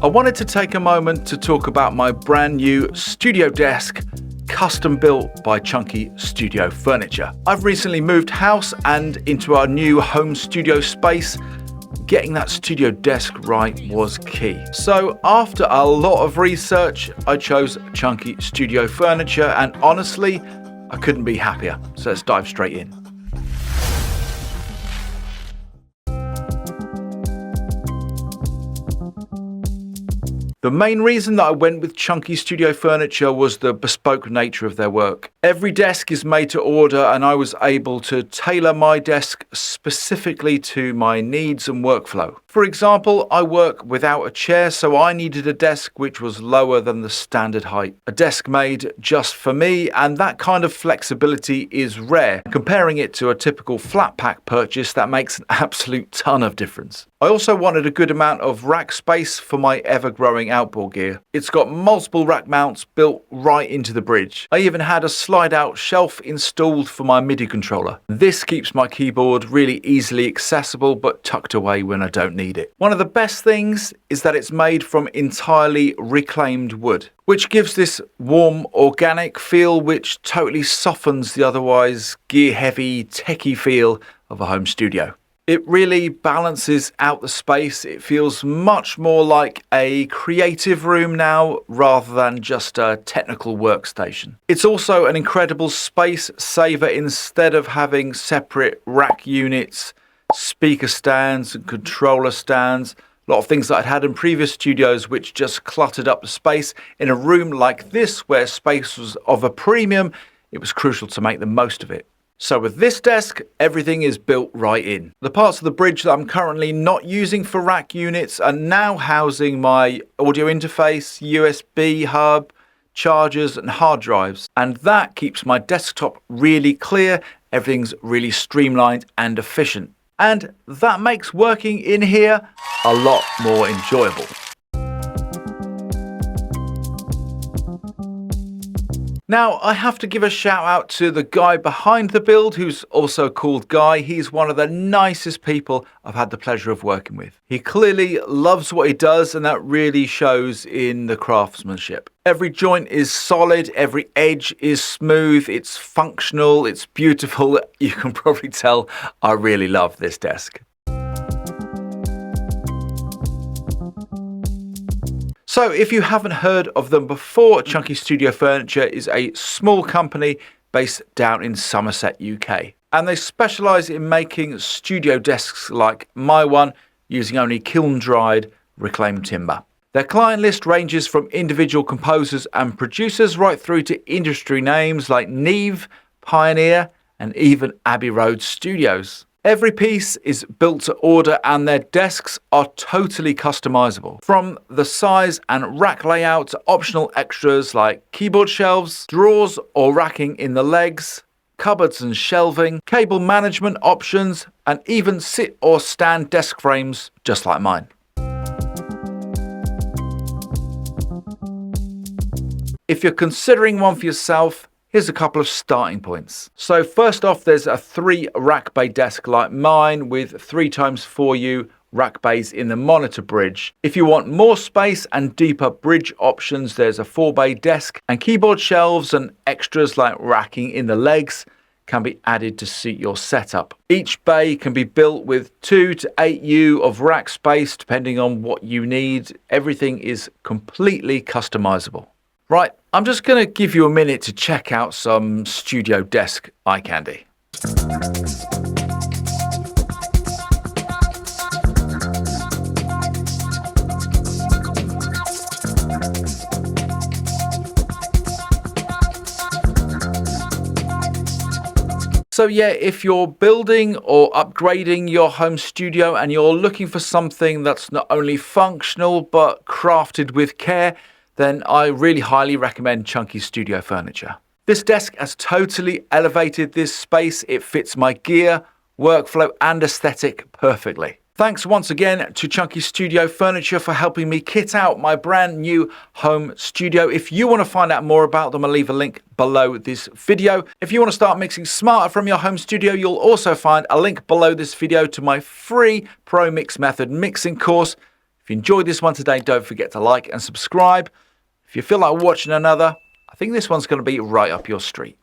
I wanted to take a moment to talk about my brand new studio desk, custom built by Chunky Studio Furniture. I've recently moved house and into our new home studio space. Getting that studio desk right was key. So after a lot of research, I chose Chunky Studio Furniture, and honestly, I couldn't be happier. So let's dive straight in. The main reason that I went with Chunky Studio Furniture was the bespoke nature of their work. Every desk is made to order, and I was able to tailor my desk specifically to my needs and workflow. For example, I work without a chair, so I needed a desk which was lower than the standard height. A desk made just for me, and that kind of flexibility is rare. Comparing it to a typical flat pack purchase, that makes an absolute ton of difference. I also wanted a good amount of rack space for my ever-growing outboard gear. It's got multiple rack mounts built right into the bridge. I even had a slide-out shelf installed for my MIDI controller. This keeps my keyboard really easily accessible but tucked away when I don't need it. One of the best things is that it's made from entirely reclaimed wood, which gives this warm, organic feel which totally softens the otherwise gear-heavy, techie feel of a home studio. It really balances out the space. It feels much more like a creative room now rather than just a technical workstation. It's also an incredible space saver. Instead of having separate rack units, speaker stands and controller stands, a lot of things that I'd had in previous studios which just cluttered up the space. In a room like this where space was of a premium, it was crucial to make the most of it. So with this desk, everything is built right in. The parts of the bridge that I'm currently not using for rack units are now housing my audio interface, USB hub, chargers and hard drives. And that keeps my desktop really clear. Everything's really streamlined and efficient. And that makes working in here a lot more enjoyable. Now, I have to give a shout out to the guy behind the build, who's also called Guy. He's one of the nicest people I've had the pleasure of working with. He clearly loves what he does, and that really shows in the craftsmanship. Every joint is solid, every edge is smooth, it's functional, it's beautiful. You can probably tell I really love this desk. So if you haven't heard of them before, Chunky Studio Furniture is a small company based down in Somerset, UK. And they specialise in making studio desks like my one using only kiln-dried reclaimed timber. Their client list ranges from individual composers and producers right through to industry names like Neve, Pioneer and even Abbey Road Studios. Every piece is built to order and their desks are totally customizable. From the size and rack layout to optional extras like keyboard shelves, drawers or racking in the legs, cupboards and shelving, cable management options, and even sit or stand desk frames just like mine. If you're considering one for yourself, here's a couple of starting points. So first off, there's a 3 rack bay desk like mine with 3x4U rack bays in the monitor bridge. If you want more space and deeper bridge options, there's a 4 bay desk, and keyboard shelves and extras like racking in the legs can be added to suit your setup. Each bay can be built with 2 to 8U of rack space depending on what you need. Everything is completely customizable. Right, I'm just going to give you a minute to check out some studio desk eye candy. So yeah, if you're building or upgrading your home studio and you're looking for something that's not only functional but crafted with care, then I really highly recommend Chunky Studio Furniture. This desk has totally elevated this space. It fits my gear, workflow and aesthetic perfectly. Thanks once again to Chunky Studio Furniture for helping me kit out my brand new home studio. If you want to find out more about them, I'll leave a link below this video. If you want to start mixing smarter from your home studio, you'll also find a link below this video to my free Pro Mix Method mixing course. If you enjoyed this one today, don't forget to like and subscribe. If you feel like watching another, I think this one's going to be right up your street.